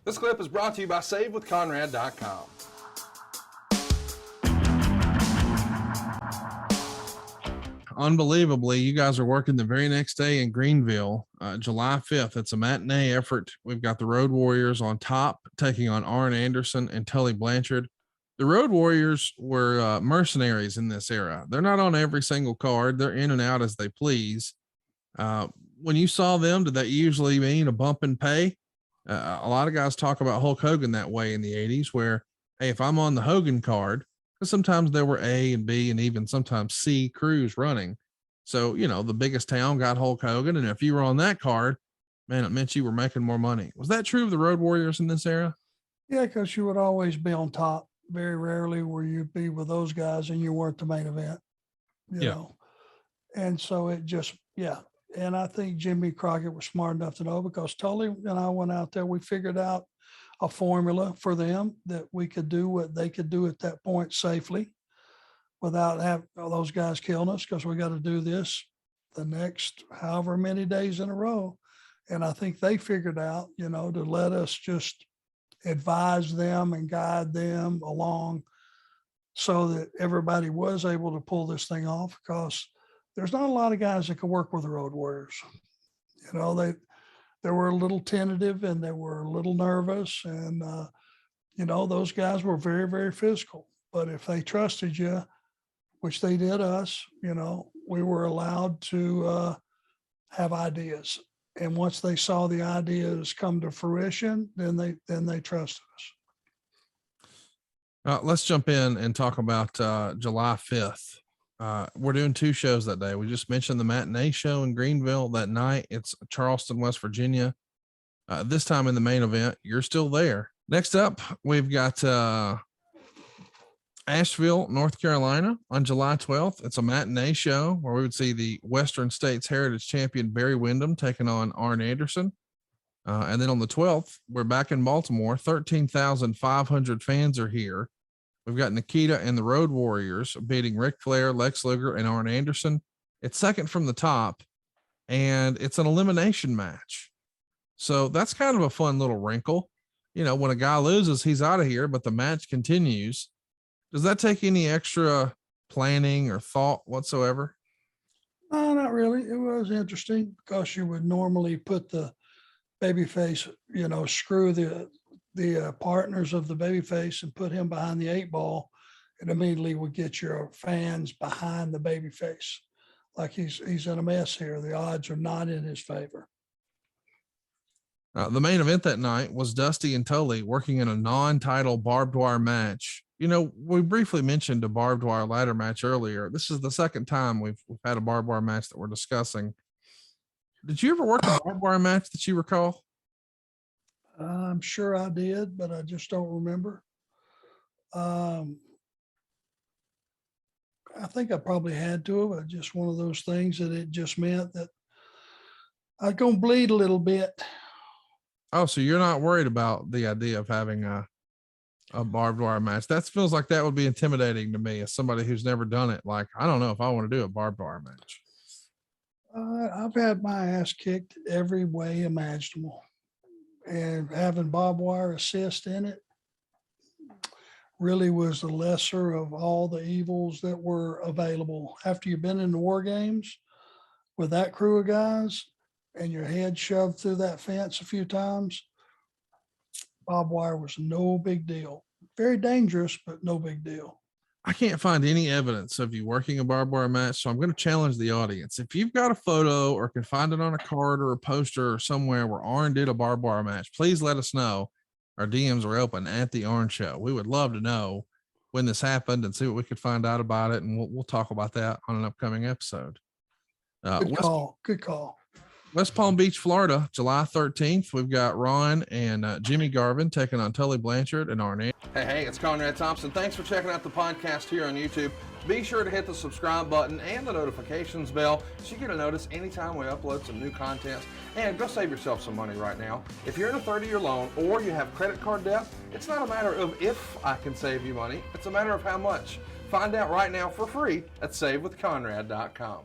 This clip is brought to you by SaveWithConrad.com. Unbelievably, you guys are working the very next day in Greenville, July 5th. It's a matinee effort. We've got the Road Warriors on top, taking on Arn Anderson and Tully Blanchard. The Road Warriors were mercenaries in this era. They're not on every single card. They're in and out as they please. When you saw them, did that usually mean a bump in pay? A lot of guys talk about Hulk Hogan that way in the 80s, where, hey, if I'm on the Hogan card, because sometimes there were A and B and even sometimes C crews running. So, you know, the biggest town got Hulk Hogan. And if you were on that card, man, it meant you were making more money. Was that true of the Road Warriors in this era? Yeah, because you would always be on top. Very rarely where you'd be with those guys and you weren't the main event, you know? And so it just, yeah. And I think Jimmy Crockett was smart enough to know, because Tully and I went out there, we figured out a formula for them that we could do what they could do at that point safely without having those guys killing us, because we got to do this the next however many days in a row. And I think they figured out, you know, to let us just advise them and guide them along so that everybody was able to pull this thing off, because there's not a lot of guys that could work with the Road Warriors. You know, they were a little tentative and they were a little nervous, and you know, those guys were very, very physical. But if they trusted you, which they did us, you know, we were allowed to have ideas. And once they saw the ideas come to fruition, then they trusted us. Let's jump in and talk about July 5th. We're doing two shows that day. We just mentioned the matinee show in Greenville that night. It's Charleston, West Virginia. This time in the main event, you're still there. Next up, we've got Asheville, North Carolina on July 12th. It's a matinee show where we would see the Western States Heritage Champion Barry Windham taking on Arn Anderson. And then on the 12th, we're back in Baltimore. 13,500 fans are here. We've got Nikita and the Road Warriors beating Ric Flair, Lex Luger, and Arn Anderson. It's second from the top, and it's an elimination match. So that's kind of a fun little wrinkle. You know, when a guy loses, he's out of here, but the match continues. Does that take any extra planning or thought whatsoever? No, not really. It was interesting, because you would normally put the babyface, you know, screw the partners of the babyface and put him behind the 8-ball, and immediately would get your fans behind the babyface. Like he's in a mess here. The odds are not in his favor. The main event that night was Dusty and Tully working in a non-title barbed wire match. You know, we briefly mentioned a barbed wire ladder match earlier. This is the second time we've had a barbed wire match that we're discussing. Did you ever work a barbed wire match that you recall? I'm sure I did, but I just don't remember. I think I probably had to, but just one of those things that it just meant that I was going to bleed a little bit. Oh, so you're not worried about the idea of having a barbed wire match? That feels like that would be intimidating to me as somebody who's never done it. Like, I don't know if I want to do a barbed wire match. I've had my ass kicked every way imaginable, and having barbed wire assist in it really was the lesser of all the evils that were available. After you've been in the war games with that crew of guys and your head shoved through that fence a few times, barbed wire was no big deal. Very dangerous, but no big deal. I can't find any evidence of you working a barbed wire match, so I'm going to challenge the audience. If you've got a photo or can find it on a card or a poster or somewhere where Arn did a barbed wire match, please let us know. Our DMs are open at the Arn Show. We would love to know when this happened and see what we could find out about it, and we'll talk about that on an upcoming episode. Good call. Good call. West Palm Beach, Florida, July 13th. We've got Ron and Jimmy Garvin taking on Tully Blanchard and Arn Anderson. Hey, it's Conrad Thompson. Thanks for checking out the podcast here on YouTube. Be sure to hit the subscribe button and the notifications bell so you get a notice anytime we upload some new content. And go save yourself some money right now. If you're in a 30-year loan or you have credit card debt, it's not a matter of if I can save you money. It's a matter of how much. Find out right now for free at SaveWithConrad.com.